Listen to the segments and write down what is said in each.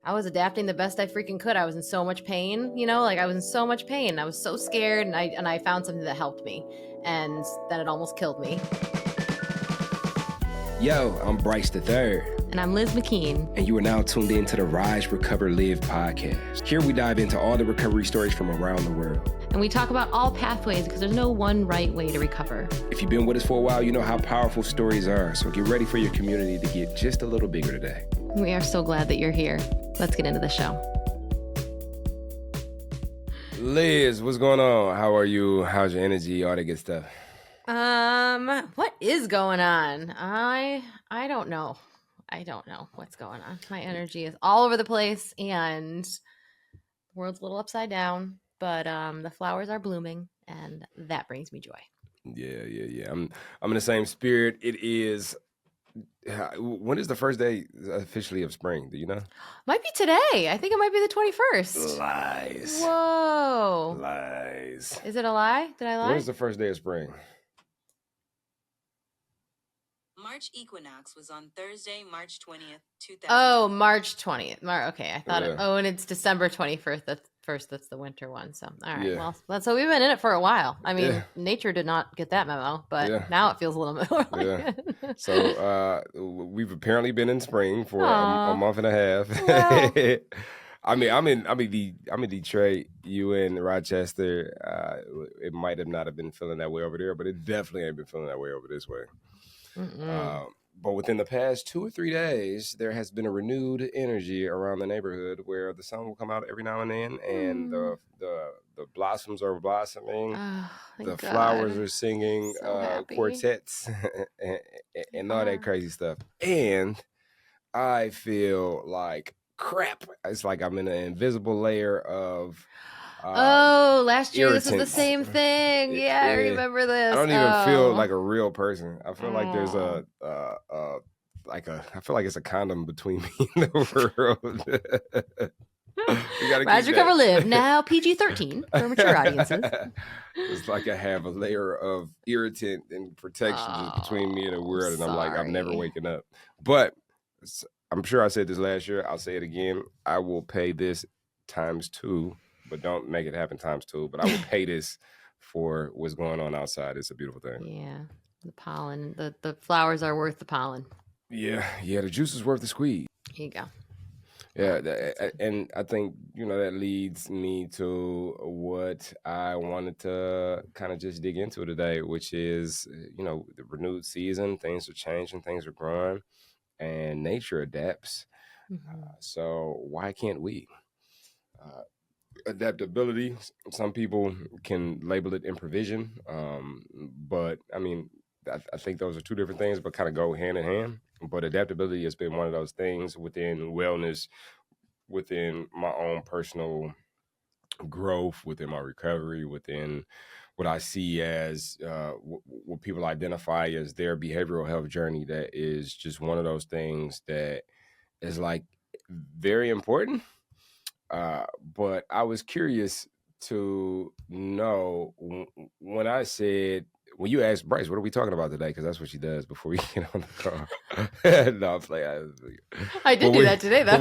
I was adapting the best I freaking could. I was in so much pain, like I was in so much pain. I was so scared, and I found something that helped me, and then it almost killed me. Yo, I'm Bryce the Third. And I'm Liz McKean. And you are now tuned in to the Rise, Recover, Live podcast. Here we dive into all the recovery stories from around the world. And we talk about all pathways because there's no one right way to recover. If you've been with us for a while, you know how powerful stories are. So get ready for your community to get just a little bigger today. We are so glad that you're here. Let's get into the show. Liz, what's going on? How are you? How's your energy? All that good stuff. What is going on? I don't know. I don't know what's going on. My energy is all over the place and the world's a little upside down, but the flowers are blooming and that brings me joy. Yeah. I'm in the same spirit. It is. When is the first day officially of spring? Do you know? Might be today. I think it might be the 21st. Lies. Whoa. Lies. Is it a lie? Did I lie? When is the first day of spring? March equinox was on Thursday, March 20th, 2000. Oh, March 20th. Okay, I thought Yeah. and it's December 21st. That's the winter one. So, all right. Yeah. Well, so we've been in it for a while. I mean, Yeah. nature did not get that memo, but Yeah. now it feels a little bit more like Yeah. it. So we've apparently been in spring for a Aw. month and a half. Wow. I'm in Detroit. You in Rochester. It might have not have been feeling that way over there, but it definitely ain't been feeling that way over this way. But within the past 2 or 3 days, there has been a renewed energy around the neighborhood where the sun will come out every now and then, and the blossoms are blossoming. Oh, thank The God. flowers are singing So happy. quartets and all that crazy stuff. And I feel like crap. It's like I'm in an invisible layer of last year this was the irritants. same thing. Yeah, I remember this. I don't even feel like a real person. I feel like there's I feel like it's a condom between me and the world. We gotta Rise, keep Recover, that. Live. Now PG-13 for mature audiences. It's like I have a layer of irritant and protection just between me and the world, and I'm like, I'm never sorry. waking up. But I'm sure I said this last year. I'll say it again. I will pay this ×2, but don't make it happen ×2. But I will pay this for what's going on outside. It's a beautiful thing. Yeah, the pollen. The flowers are worth the pollen. Yeah. The juice is worth the squeeze. Here you go. Yeah, and I think, that leads me to what I wanted to kind of just dig into today, which is, the renewed season. Things are changing, things are growing, and nature adapts. So why can't we? Adaptability, some people can label it improvisation, but I mean, I think those are two different things, but kind of go hand in hand. But adaptability has been one of those things within wellness, within my own personal growth, within my recovery, within what I see as what people identify as their behavioral health journey. That is just one of those things that is like very important. But I was curious to know when you asked Bryce, what are we talking about today? Because that's what she does before we get on the call. No, I'm playing. I did do that today, though. But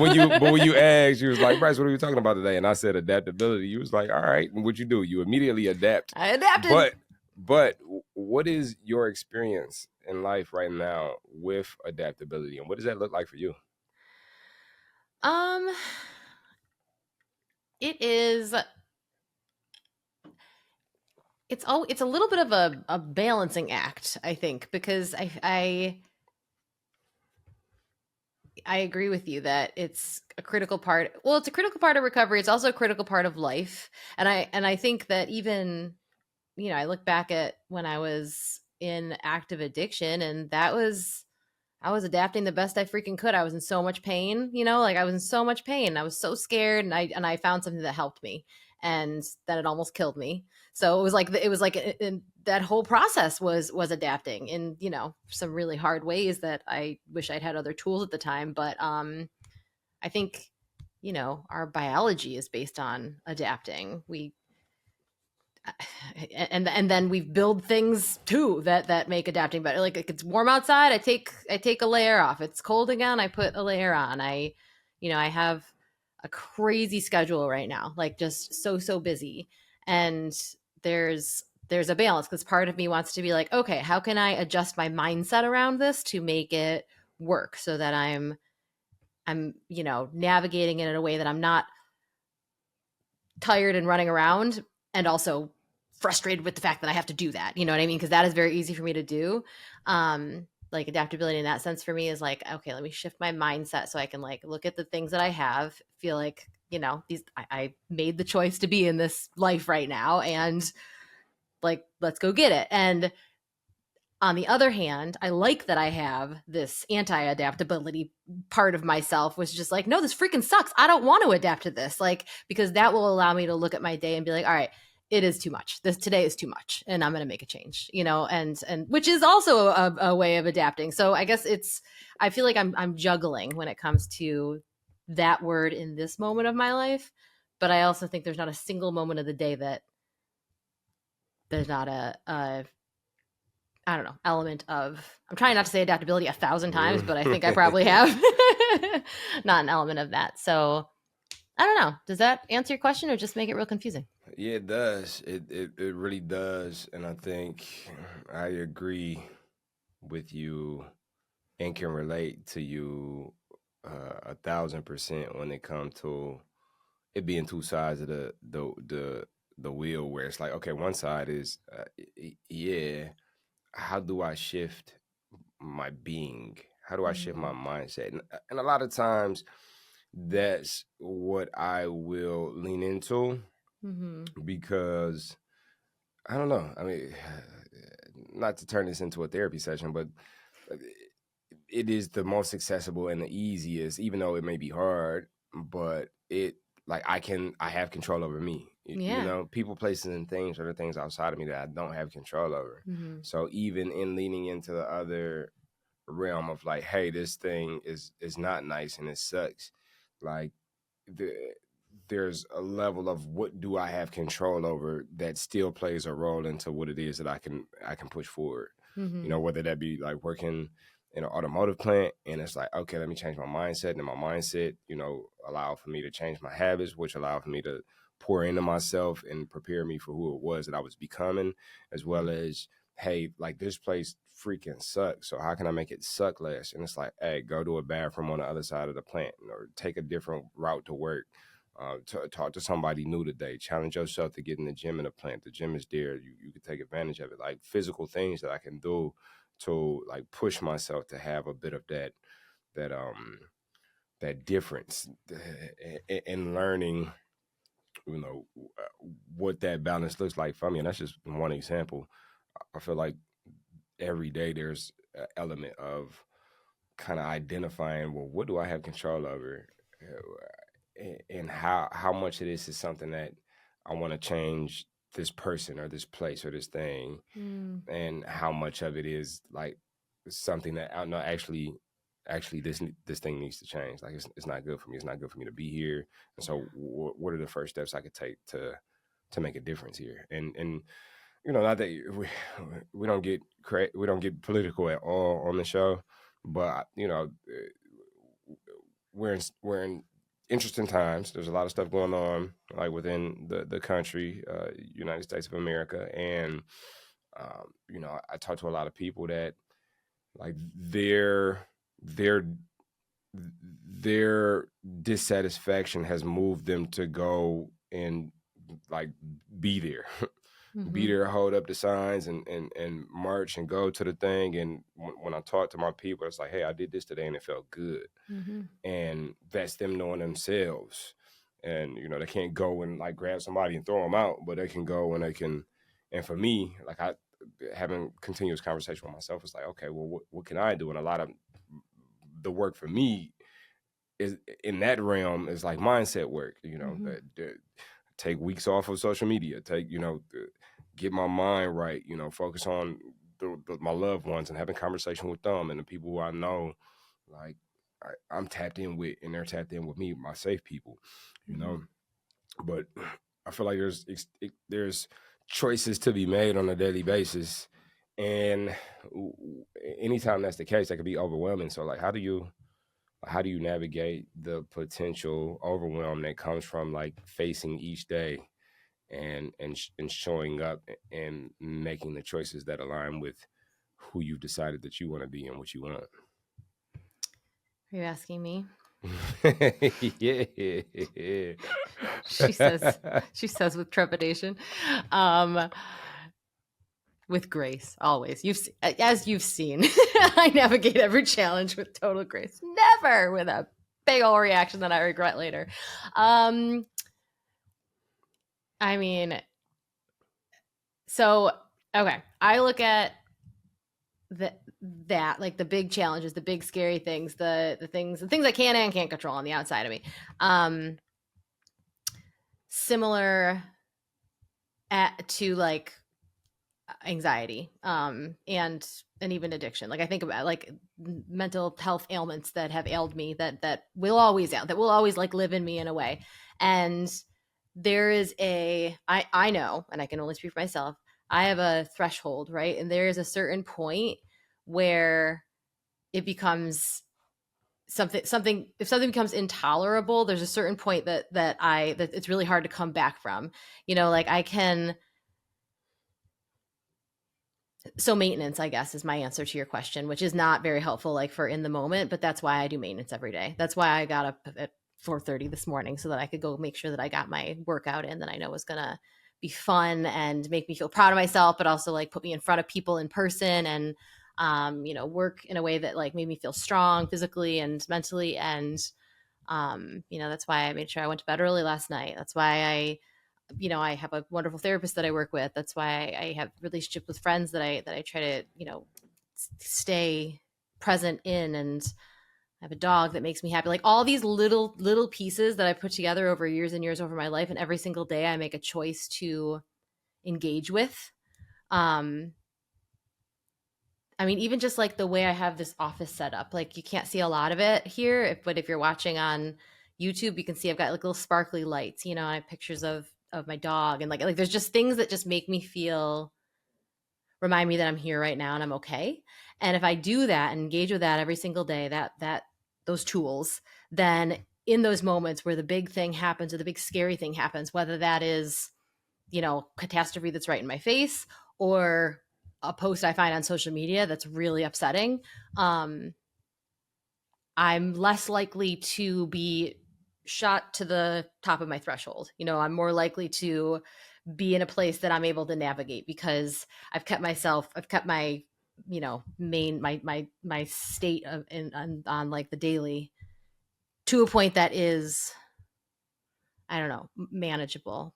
when you asked, you was like, Bryce, what are we talking about today? And I said adaptability. You was like, all right. And what you do? You immediately adapt. I adapted. But what is your experience in life right now with adaptability, and what does that look like for you? It is. It's a little bit of a balancing act, I think, because I agree with you that it's a critical part. Well, it's a critical part of recovery. It's also a critical part of life. And I think that even, I look back at when I was in active addiction, and I was adapting the best I freaking could. I was in so much pain, like I was in so much pain. I was so scared, and I found something that helped me, and then it almost killed me. So it was like that whole process was adapting in, some really hard ways that I wish I'd had other tools at the time. But I think, our biology is based on adapting. And then we build things too that make adapting better. Like it's warm outside, I take a layer off. It's cold again, I put a layer on. I have a crazy schedule right now, like just so busy. And there's a balance because part of me wants to be like, okay, how can I adjust my mindset around this to make it work so that I'm navigating it in a way that I'm not tired and running around and also frustrated with the fact that I have to do that. You know what I mean? Because that is very easy for me to do. Like adaptability in that sense for me is like, okay, let me shift my mindset so I can like look at the things that I have, feel like, I made the choice to be in this life right now and like, let's go get it. And on the other hand, I like that I have this anti-adaptability part of myself, which is just like, no, this freaking sucks. I don't want to adapt to this. Like, because that will allow me to look at my day and be like, all right, it is too much. This today is too much, and I'm going to make a change, and which is also a way of adapting. So I guess I feel like I'm juggling when it comes to that word in this moment of my life. But I also think there's not a single moment of the day that there's not a I don't know, element of, I'm trying not to say adaptability 1,000 times, but I think I probably have not an element of that. So I don't know. Does that answer your question or just make it real confusing? Yeah, it does. It really does. And I think I agree with you and can relate to you 1,000% when it comes to it being two sides of the wheel, where it's like, okay, one side is yeah, how do I shift my being? How do I shift my mindset? And a lot of times that's what I will lean into because I don't know. I mean, not to turn this into a therapy session, but it is the most accessible and the easiest, even though it may be hard, but it like I have control over me. Yeah. People, places, and things are the things outside of me that I don't have control over. So even in leaning into the other realm of like, hey, this thing is not nice and it sucks, like the there's a level of what do I have control over that still plays a role into what it is that I can push forward. Whether that be like working in an automotive plant and it's like, okay, let me change my mindset, and my mindset, allow for me to change my habits, which allow for me to pour into myself and prepare me for who it was that I was becoming, as well as, hey, like this place freaking sucks. So how can I make it suck less? And it's like, hey, go to a bathroom on the other side of the plant or take a different route to work. To talk to somebody new today, challenge yourself to get in the gym in the plant. The gym is there. You can take advantage of it. Like physical things that I can do to like push myself to have a bit of that difference in learning, what that balance looks like for me. And that's just one example. I feel like every day there's an element of kind of identifying, well, what do I have control over, and how much of this is something that I want to change this person or this place or this thing, and how much of it is like something that I know actually this thing needs to change. Like it's not good for me. It's not good for me to be here. And so what are the first steps I could take to make a difference here? And not that we don't get political at all on the show, but we're in interesting times. There's a lot of stuff going on, like within the country, United States of America, and I talk to a lot of people that like their dissatisfaction has moved them to go and like be there. Be there, hold up the signs and march and go to the thing. And when I talk to my people, it's like, hey, I did this today and it felt good. And that's them knowing themselves. And, they can't go and like grab somebody and throw them out, but they can go and they can. And for me, like I having continuous conversation with myself, it's like, okay, well, what can I do? And a lot of the work for me is in that realm is like mindset work, take weeks off of social media, get my mind right, focus on my loved ones and having conversation with them and the people who I know, like I'm tapped in with, and they're tapped in with me, my safe people, But I feel like there's choices to be made on a daily basis, and anytime that's the case, that could be overwhelming. So like, how do you how do you navigate the potential overwhelm that comes from like facing each day and showing up and making the choices that align with who you've decided that you want to be and what you want? Are you asking me? Yeah. She says, she says with trepidation. Um, with grace, always. As you've seen, I navigate every challenge with total grace, never with a big old reaction that I regret later. I mean, so okay, I look at that like the big challenges, the big scary things, the things I can and can't control on the outside of me. Similar to like anxiety and even addiction. Like I think about like mental health ailments that have ailed me that will always like live in me in a way. And there is I know, and I can only speak for myself, I have a threshold, right? And there is a certain point where it becomes something if something becomes intolerable, there's a certain point that it's really hard to come back from. Like I can. So maintenance, I guess, is my answer to your question, which is not very helpful like for in the moment, but that's why I do maintenance every day. That's why I got up at 4:30 this morning so that I could go make sure that I got my workout in that I know was going to be fun and make me feel proud of myself, but also like put me in front of people in person and work in a way that like made me feel strong physically and mentally. And that's why I made sure I went to bed early last night. That's why I have a wonderful therapist that I work with. That's why I have relationships with friends that I try to, stay present in. And I have a dog that makes me happy. Like all these little pieces that I put together over years and years over my life. And every single day I make a choice to engage with. I mean, even just like the way I have this office set up, like you can't see a lot of it here, but if you're watching on YouTube, you can see I've got like little sparkly lights, I have pictures of my dog and like there's just things that just make me remind me that I'm here right now and I'm okay. And if I do that and engage with that every single day, that those tools, then in those moments where the big thing happens or the big scary thing happens, whether that is, catastrophe that's right in my face or a post I find on social media that's really upsetting, I'm less likely to be shot to the top of my threshold. I'm more likely to be in a place that I'm able to navigate because I've kept my, my state of on like the daily to a point that is, I don't know, manageable.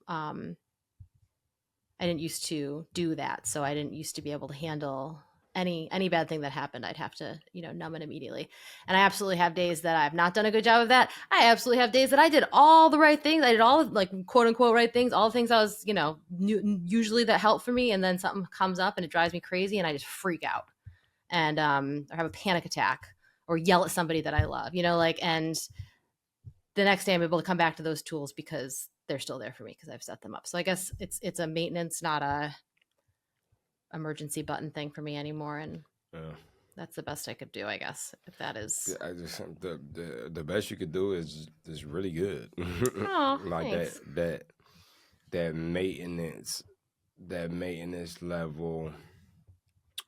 I didn't used to do that, so I didn't used to be able to handle any bad thing that happened. I'd have to, numb it immediately. And I absolutely have days that I've not done a good job of that. I absolutely have days that I did all the right things. I did all like quote unquote right things, all the things I was, usually that help for me. And then something comes up and it drives me crazy, and I just freak out and or have a panic attack or yell at somebody that I love, and the next day I'm able to come back to those tools because they're still there for me because I've set them up. So I guess it's a maintenance, not a emergency button thing for me anymore. And that's the best I could do, I guess, if that is. I just the best you could do is really good. Oh, like thanks. that maintenance level,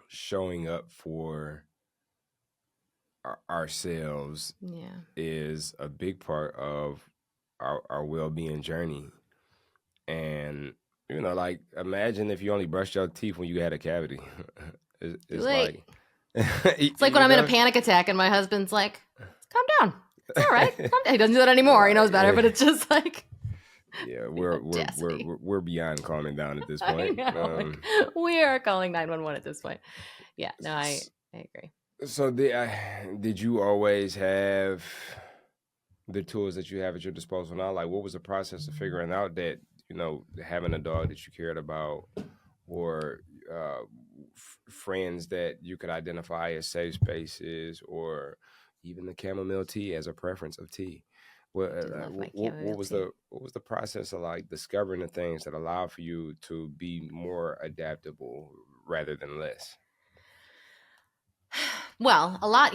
showing up for ourselves, is a big part of our well-being journey. And like imagine if you only brushed your teeth when you had a cavity. It's like it's like when I'm in a panic attack and my husband's like, calm down, it's all right, calm down. He doesn't do that anymore. He knows better, but it's just like, yeah, we're beyond calming down at this point. We are calling 911 at this point. Yeah, no, I agree. So did you always have the tools that you have at your disposal now? Like, what was the process of figuring out that having a dog that you cared about, or friends that you could identify as safe spaces, or even the chamomile tea as a preference of tea? What was the process of like discovering the things that allow for you to be more adaptable rather than less? Well, a lot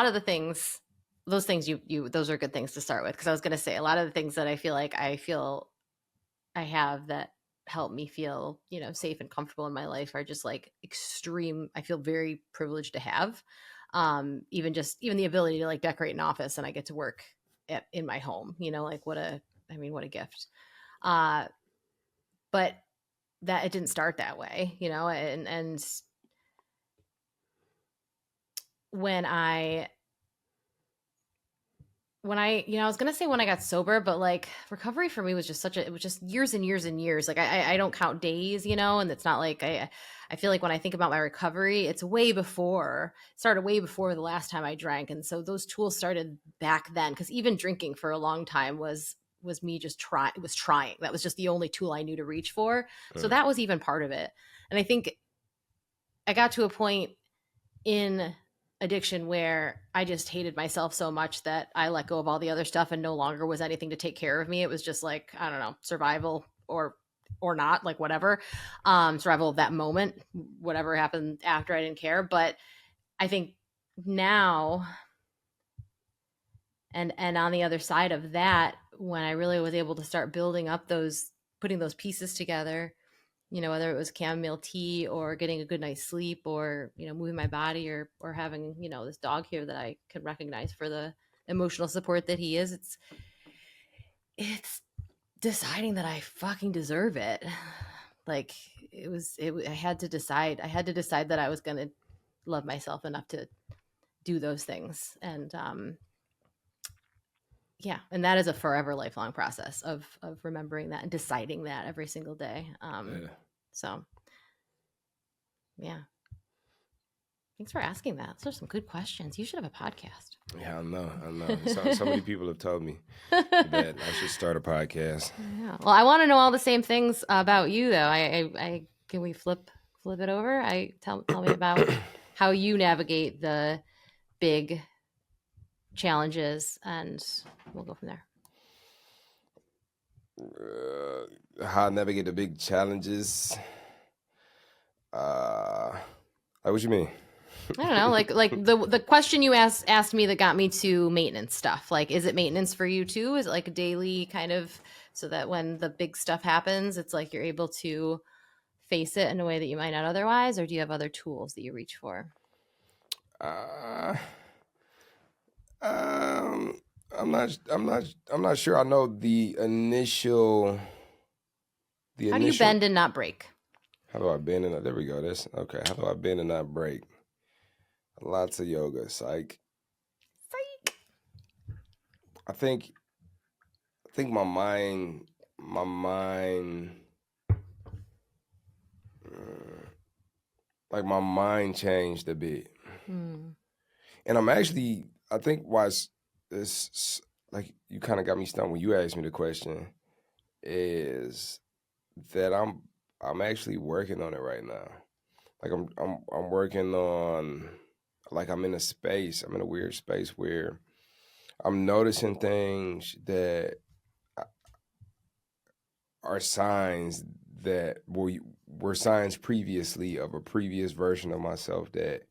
of the things those things those are good things to start with. Because I was going to say a lot of the things that I feel I have that help me feel, safe and comfortable in my life are just like extreme. I feel very privileged to have, even the ability to like decorate an office and I get to work in my home, like what a gift. Uh, but that it didn't start that way, and when I I was gonna say when I got sober, but like recovery for me was just it was just years and years and years. Like I don't count days, and it's not like I feel like when I think about my recovery, it's started way before the last time I drank. And so those tools started back then. Cause even drinking for a long time was me just trying. That was just the only tool I knew to reach for. So that was even part of it. And I think I got to a point in addiction where I just hated myself so much that I let go of all the other stuff and no longer was anything to take care of me. It was just like, I don't know, survival or not, like whatever. Survival of that moment, whatever happened after, I didn't care. But I think now and on the other side of that, when I really was able to start putting those pieces together, whether it was chamomile tea or getting a good night's sleep or, moving my body or having, this dog here that I can recognize for the emotional support that he is, it's deciding that I fucking deserve it. Like I had to decide that I was going to love myself enough to do those things. And, yeah. And that is a forever lifelong process of remembering that and deciding that every single day. So yeah. Thanks for asking that. Those are some good questions. You should have a podcast. Yeah, I know. So many people have told me that I should start a podcast. Yeah. Well, I want to know all the same things about you, though. I can we flip it over? Tell me about how you navigate the big challenges, and we'll go from there. How I navigate the big challenges. What you mean? I don't know, like the question you asked me that got me to maintenance stuff. Like, is it maintenance for you too? Is it like a daily kind of, so that when the big stuff happens, it's like you're able to face it in a way that you might not otherwise, or do you have other tools that you reach for? I'm not sure. I know the initial. How do you bend and not break? How do I bend and not? There we go. That's okay. How do I bend and not break? Lots of yoga. Psych. I think my mind, like my mind changed a bit. And I'm actually, I think why it's like you kind of got me stumped when you asked me the question is that I'm actually working on it right now. Like I'm working on, like I'm in a weird space where I'm noticing things that are signs that were signs previously of a previous version of myself that,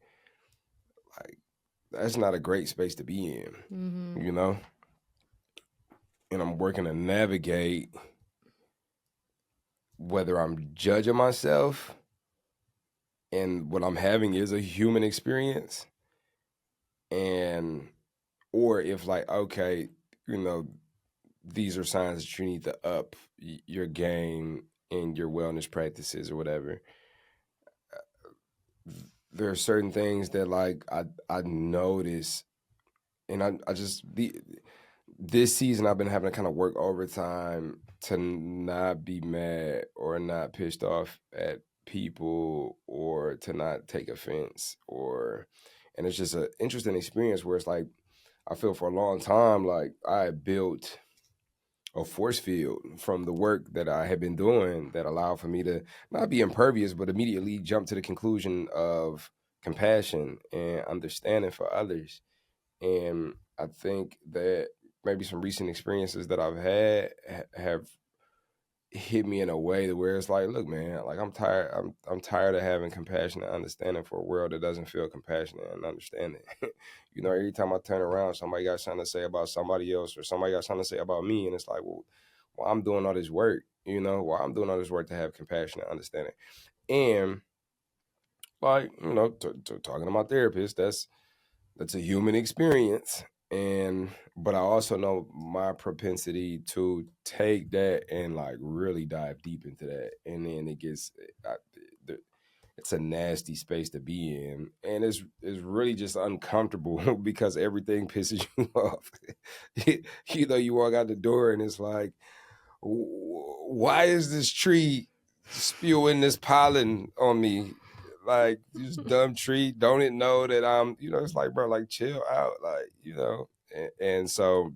like, that's not a great space to be in, And I'm working to navigate whether I'm judging myself and what I'm having is a human experience, or if like, okay, these are signs that you need to up your game in your wellness practices or whatever. There are certain things that like I notice, and I just this season I've been having to kind of work overtime to not be mad or not pissed off at people or to not take offense, and it's just an interesting experience where it's like I feel for a long time like I built a force field from the work that I had been doing that allowed for me to not be impervious, but immediately jump to the conclusion of compassion and understanding for others. And I think that maybe some recent experiences that I've had have hit me in a way where it's like, look, man, like I'm tired. I'm tired of having compassion and understanding for a world that doesn't feel compassionate and understanding. Every time I turn around, somebody got something to say about somebody else, or somebody got something to say about me, and it's like, well, I'm doing all this work. I'm doing all this work to have compassion and understanding, and like talking to my therapist, that's a human experience. But I also know my propensity to take that and like really dive deep into that, and then I, it's a nasty space to be in, and it's really just uncomfortable because everything pisses you off. You walk out the door and it's like, why is this tree spewing this pollen on me? Like, this dumb tree, don't it know that it's like, bro, like, chill out, like, and so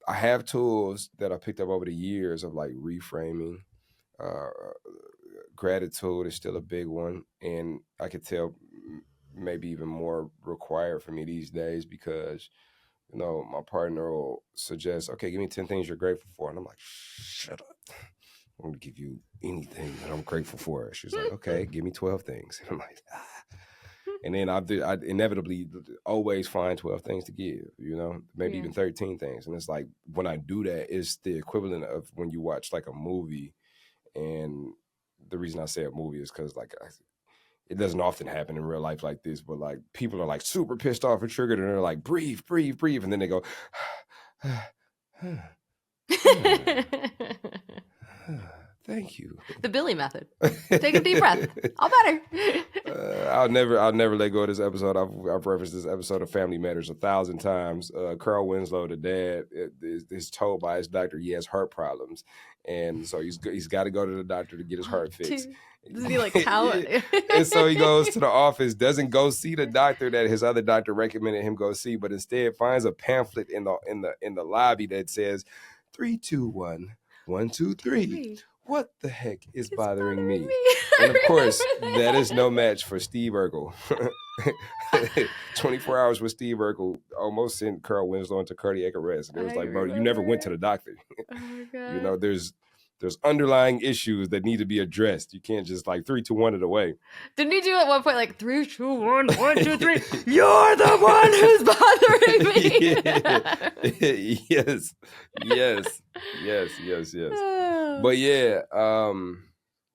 I have tools that I picked up over the years of like reframing. uh Gratitude is still a big one, and I could tell maybe even more required for me these days, because my partner will suggest, okay, give me 10 things you're grateful for, and I'm like, shut up, I'm gonna give you anything that I'm grateful for. She's like, okay, give me 12 things. And I'm like, ah. And then I inevitably always find 12 things to give, maybe even 13 things. And it's like, when I do that, it's the equivalent of when you watch like a movie. And the reason I say a movie is because like it doesn't often happen in real life like this, but like people are like super pissed off or triggered, and they're like, breathe, breathe, breathe. And then they go, thank you. The Billy method. Take a deep breath. All better. I'll never let go of this episode. I've referenced this episode of Family Matters 1,000 times. Carl Winslow, the dad, is told by his doctor he has heart problems, and so he's got to go to the doctor to get his heart fixed. Does he like count? And so he goes to the office, doesn't go see the doctor that his other doctor recommended him go see, but instead finds a pamphlet in the lobby that says 3, 2, 1, 1, 2, 3. What the heck is bothering me? And of course, that is no match for Steve Urkel. 24 Hours with Steve Urkel almost sent Carl Winslow into cardiac arrest. And it was like, bro, you never went to the doctor. Oh my God. There's underlying issues that need to be addressed. You can't just like 3, 2, 1 it away. Didn't he do at one point like 3, 2, 1, 1, 2, 3? You're the one who's bothering me. Yes. But yeah,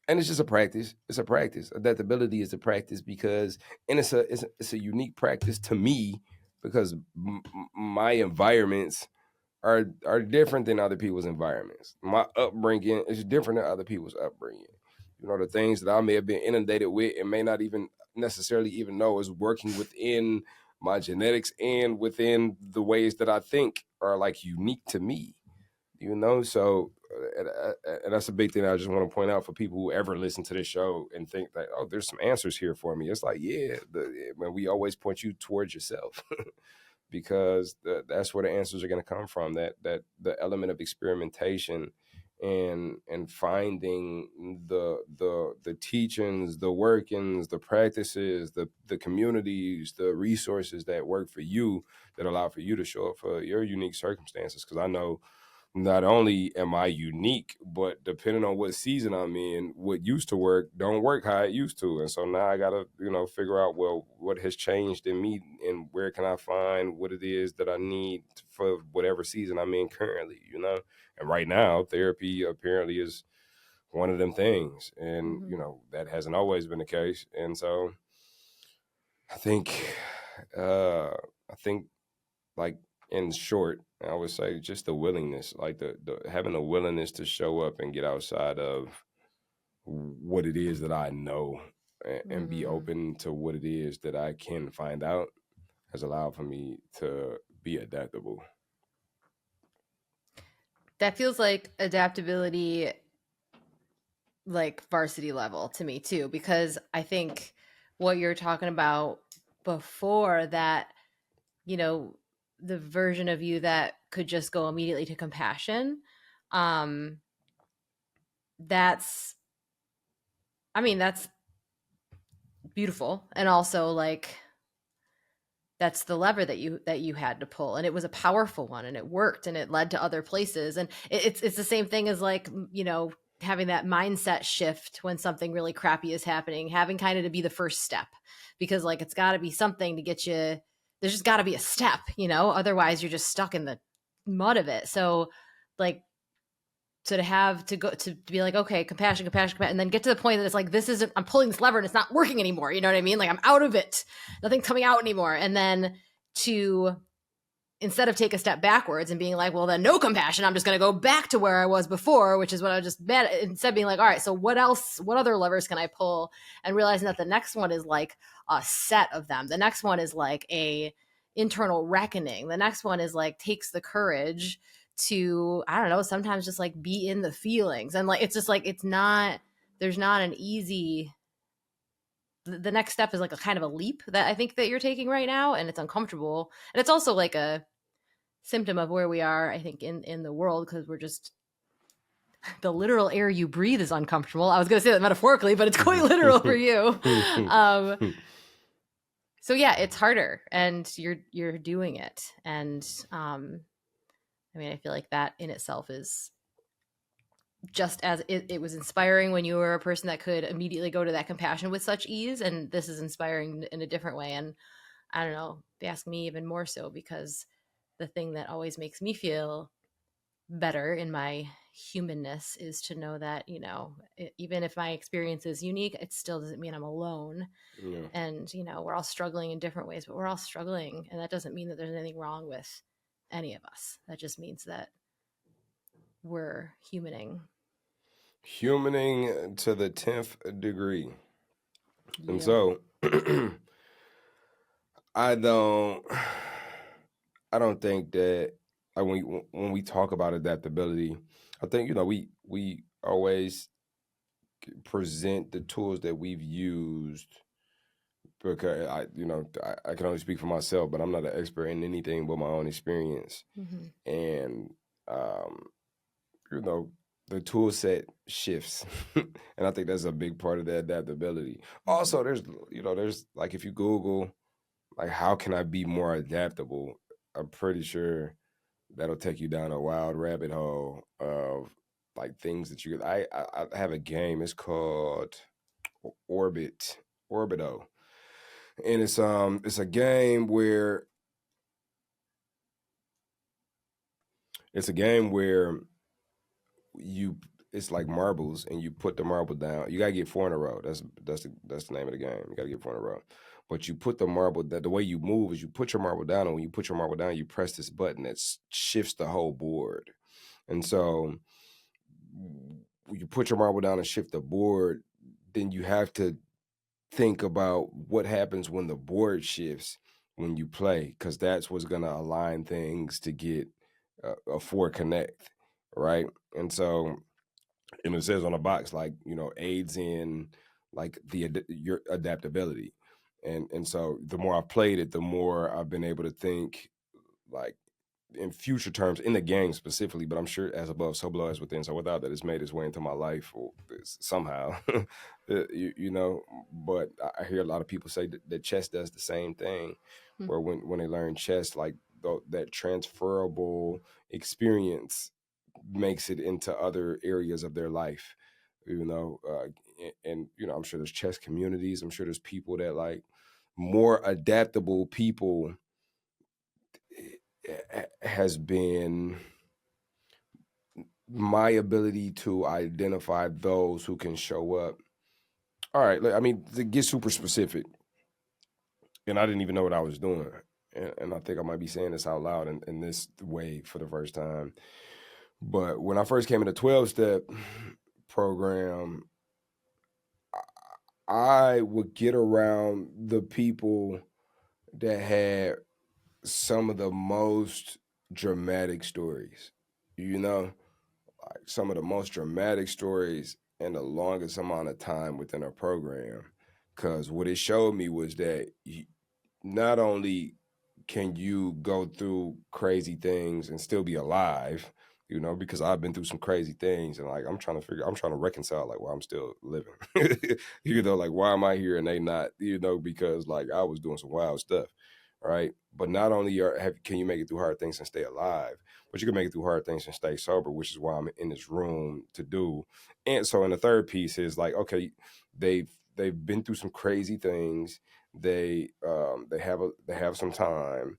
and it's just a practice. It's a practice. Adaptability is a practice because, and it's a unique practice to me, because my environments are different than other people's environments. My upbringing is different than other people's upbringing. The things that I may have been inundated with and may not even necessarily even know is working within my genetics and within the ways that I think are like unique to me. So and that's a big thing I just want to point out for people who ever listen to this show and think that, oh, there's some answers here for me. It's like, yeah, when we always point you towards yourself. Because that's where the answers are going to come from. That the element of experimentation and finding the teachings, the workings, the practices, the communities, the resources that work for you, that allow for you to show up for your unique circumstances. Because I know not only am I unique, but depending on what season I'm in, what used to work don't work how it used to. And so now I got to, figure out, well, what has changed in me and where can I find what it is that I need for whatever season I'm in currently, And right now, therapy apparently is one of them things. And, that hasn't always been the case. And so I think, like, in short, I would say just the willingness, like the having the willingness to show up and get outside of what it is that I know, and be open to what it is that I can find out, has allowed for me to be adaptable. That feels like adaptability, like varsity level to me too, because I think what you're talking about before that, the version of you that could just go immediately to compassion, that's beautiful. And also like that's the lever that you had to pull, and it was a powerful one, and it worked, and it led to other places. And it's the same thing as, like, having that mindset shift when something really crappy is happening, having kind of to be the first step, because, like, it's got to be something to get you. There's just got to be a step, otherwise you're just stuck in the mud of it. So, like, so to have to go to be like, okay, compassion, and then get to the point that it's like, this isn't, I'm pulling this lever and it's not working anymore. You know what I mean? Like, I'm out of it. Nothing's coming out anymore. And then to, instead of take a step backwards and being like, well, then no compassion, I'm just going to go back to where I was before, which is what I just met. Instead, being like, all right, so what other levers can I pull? And realizing that the next one is like a set of them. The next one is like a internal reckoning. The next one is like, takes the courage to, I don't know, sometimes just like be in the feelings. And like, it's just like, there's not an easy, the next step is like a kind of a leap that I think that you're taking right now. And it's uncomfortable. And it's also like a symptom of where we are, I think, in the world, because we're just, the literal air you breathe is uncomfortable. I was going to say that metaphorically, but it's quite literal for you. So yeah, it's harder, and you're doing it. And I mean, I feel like that in itself is just as it was inspiring when you were a person that could immediately go to that compassion with such ease. And this is inspiring in a different way. And I don't know, they ask me even more so, because the thing that always makes me feel better in my humanness is to know that, even if my experience is unique, it still doesn't mean I'm alone. Yeah. And, we're all struggling in different ways, but we're all struggling. And that doesn't mean that there's anything wrong with any of us. That just means that we're humaning. Humaning to the 10th degree. Yeah. And so I don't think that, like, when we talk about adaptability, I think, we always present the tools that we've used, because I can only speak for myself, but I'm not an expert in anything but my own experience. Mm-hmm. And the tool set shifts, and I think that's a big part of the adaptability. Mm-hmm. Also, there's like, if you Google, like, how can I be more adaptable, I'm pretty sure that'll take you down a wild rabbit hole of, like, things that you could. I have a game. It's called Orbito, and it's a game where it's like marbles, and you put the marble down. You gotta get 4 in a row. That's the name of the game. You gotta get 4 in a row. But you put the marble, the way you move is you put your marble down, and when you put your marble down, you press this button that shifts the whole board. And so you put your marble down and shift the board, then you have to think about what happens when the board shifts when you play, because that's what's going to align things to get a 4 connect, right? And so, and it says on the box, like, aids in, like, your adaptability. And so the more I've played it, the more I've been able to think, like, in future terms in the game specifically, but I'm sure as above, so below, as within, so without, that it's made its way into my life somehow. But I hear a lot of people say that chess does the same thing, where when they learn chess, like, that transferable experience makes it into other areas of their life, and I'm sure there's chess communities. I'm sure there's people that, like, more adaptable people has been my ability to identify those who can show up. All right, I mean, to get super specific, and I didn't even know what I was doing, and I think I might be saying this out loud in this way for the first time. But when I first came in the 12-step program, I would get around the people that had some of the most dramatic stories, like some of the most dramatic stories in the longest amount of time within a program. Because what it showed me was that not only can you go through crazy things and still be alive, because I've been through some crazy things, and, like, I'm trying to reconcile, like, why I'm still living, like, why am I here and they not, because, like, I was doing some wild stuff. right? But not only can you make it through hard things and stay alive, but you can make it through hard things and stay sober, which is why I'm in this room to do. And so, in the third piece is like, okay, they've been through some crazy things. They have some time,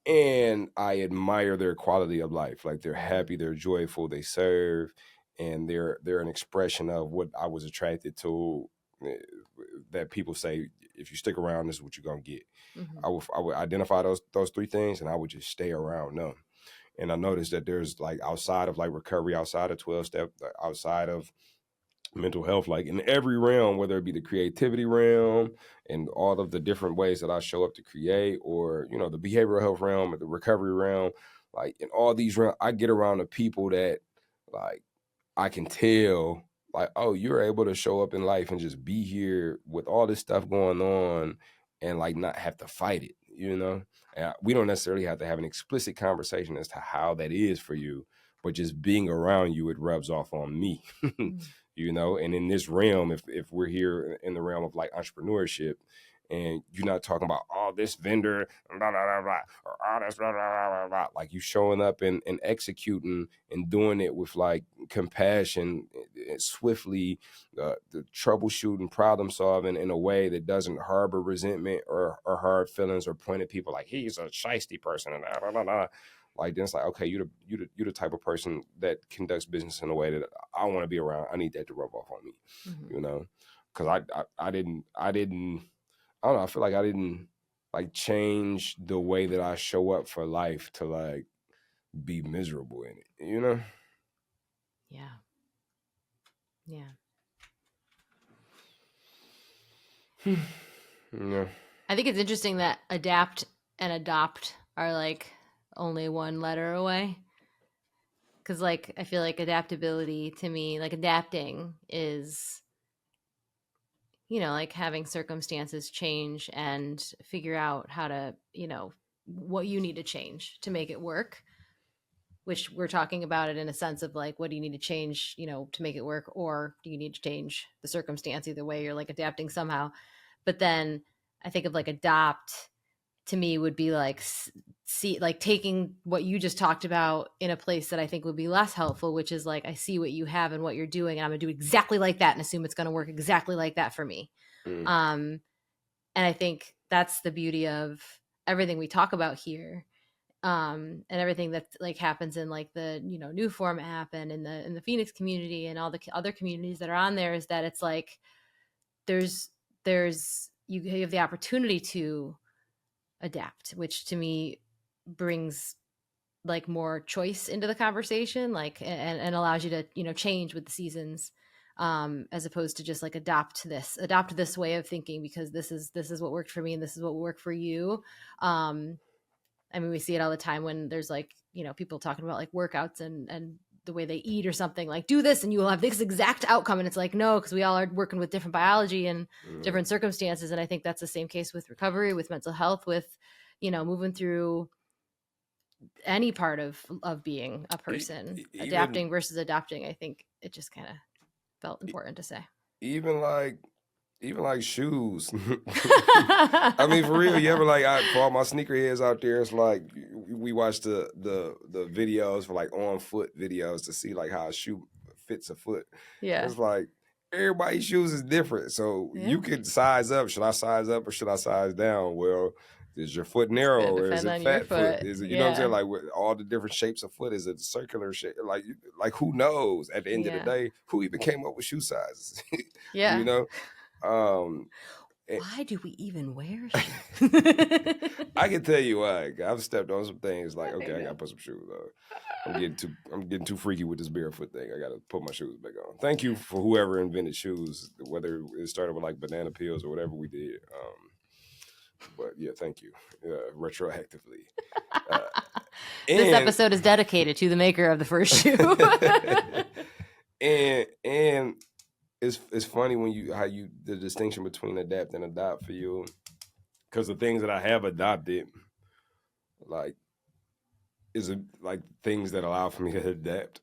and I admire their quality of life. Like they're happy, they're joyful, they serve, and they're an expression of what I was attracted to. That people say, if you stick around, this is what you're gonna get. Mm-hmm. I would identify those three things, and I would just stay around them. And I noticed that there's like outside of like recovery, outside of 12-step, outside of mental health, like in every realm, whether it be the creativity realm and all of the different ways that I show up to create, or the behavioral health realm or the recovery realm, like in all these realms, I get around the people that like I can tell like, oh, you're able to show up in life and just be here with all this stuff going on and like not have to fight it, And we don't necessarily have to have an explicit conversation as to how that is for you, but just being around you, it rubs off on me. And in this realm, if we're here in the realm of like entrepreneurship, and you're not talking about this vendor, blah, blah, blah, blah, or this, blah, blah, blah, blah, blah. Like you showing up and executing and doing it with like compassion, swiftly, the troubleshooting, problem solving in a way that doesn't harbor resentment or hard feelings or point at people like he's a shiesty person and blah, blah, blah, blah. Like then it's like, okay, you're the type of person that conducts business in a way that I want to be around. I need that to rub off on me, because I didn't. I don't know. I feel like I didn't like change the way that I show up for life to like be miserable in it, Yeah. Yeah. Yeah. I think it's interesting that adapt and adopt are like only one letter away. Cause like I feel like adaptability to me, like adapting is, like having circumstances change and figure out how to, what you need to change to make it work. Which we're talking about it in a sense of like, what do you need to change, to make it work? Or do you need to change the circumstance? Either way, you're like adapting somehow. But then I think of like adopt to me would be like see like taking what you just talked about in a place that I think would be less helpful, which is like I see what you have and what you're doing and I'm gonna do exactly like that and assume it's gonna work exactly like that for me. And I think that's the beauty of everything we talk about here, and everything that like happens in like the new form app and in the Phoenix community and all the other communities that are on there, is that it's like there's you have the opportunity to adapt, which to me brings like more choice into the conversation, like and allows you to change with the seasons, as opposed to just like adopt this way of thinking because this is what worked for me and this is what will work for you. I mean, we see it all the time when there's like people talking about like workouts and the way they eat or something, like do this and you will have this exact outcome, and it's like no, because we all are working with different biology and different circumstances. And I think that's the same case with recovery, with mental health, with moving through any part of being a person. Adapting versus adopting, I think it just kind of felt important to say. Even like shoes. I mean, for real, you ever like for all my sneakerheads out there, it's like we watch the videos for like on foot videos to see like how a shoe fits a foot. Yeah. It's like everybody's shoes is different. So you could size up. Should I size up or should I size down? Well, is your foot narrow or is it fat foot? Is it, you know what I'm saying? Like with all the different shapes of foot, is it circular shape? Like who knows? At the end of the day, who even came up with shoe sizes? Yeah. Why do we even wear shoes? I can tell you why. I've stepped on some things like, okay, I gotta put some shoes on. I'm getting too freaky with this barefoot thing. I gotta put my shoes back on. Thank you for whoever invented shoes, whether it started with like banana peels or whatever we did. But yeah, thank you. Retroactively. This episode is dedicated to the maker of the first shoe. and it's funny when the distinction between adapt and adopt for you, because the things that I have adopted, like, is like things that allow for me to adapt.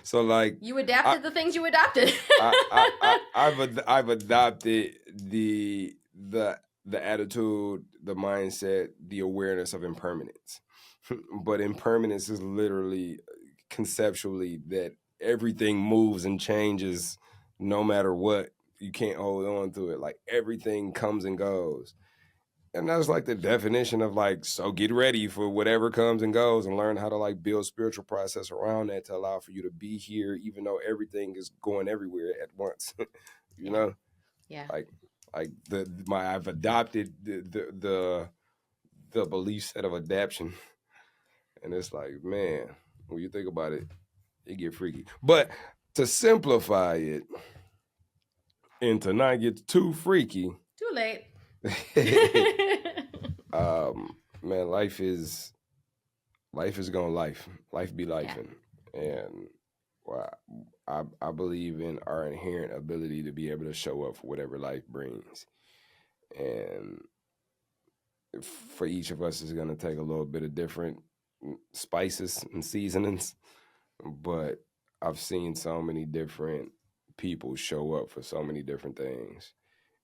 So like you adapted the things you adopted. I've adopted the the attitude, the mindset, the awareness of impermanence. But impermanence is literally conceptually that everything moves and changes no matter what. You can't hold on to it. Like everything comes and goes. And that's like the definition of like, so get ready for whatever comes and goes and learn how to like build spiritual process around that to allow for you to be here, even though everything is going everywhere at once. You know? Yeah. Like I've adopted the belief set of adaptation. And it's like, man, when you think about it, it get freaky. But to simplify it and to not get too freaky. Too late. Man, life is gonna life. Life be lifing. Yeah. And well, I believe in our inherent ability to be able to show up for whatever life brings. And for each of us is gonna take a little bit of different spices and seasonings. But I've seen so many different people show up for so many different things.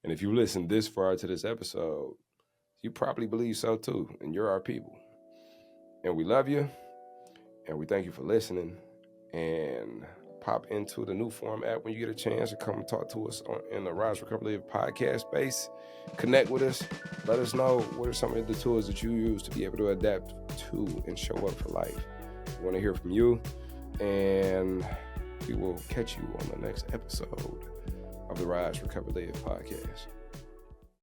And if you listen this far to this episode, you probably believe so too. And you're our people. And we love you. And we thank you for listening. And pop into the new format when you get a chance to come talk to us in the Rise Recovery podcast space. Connect with us. Let us know what are some of the tools that you use to be able to adapt to and show up for life. We want to hear from you. And we will catch you on the next episode of the Rise Recover Live podcast.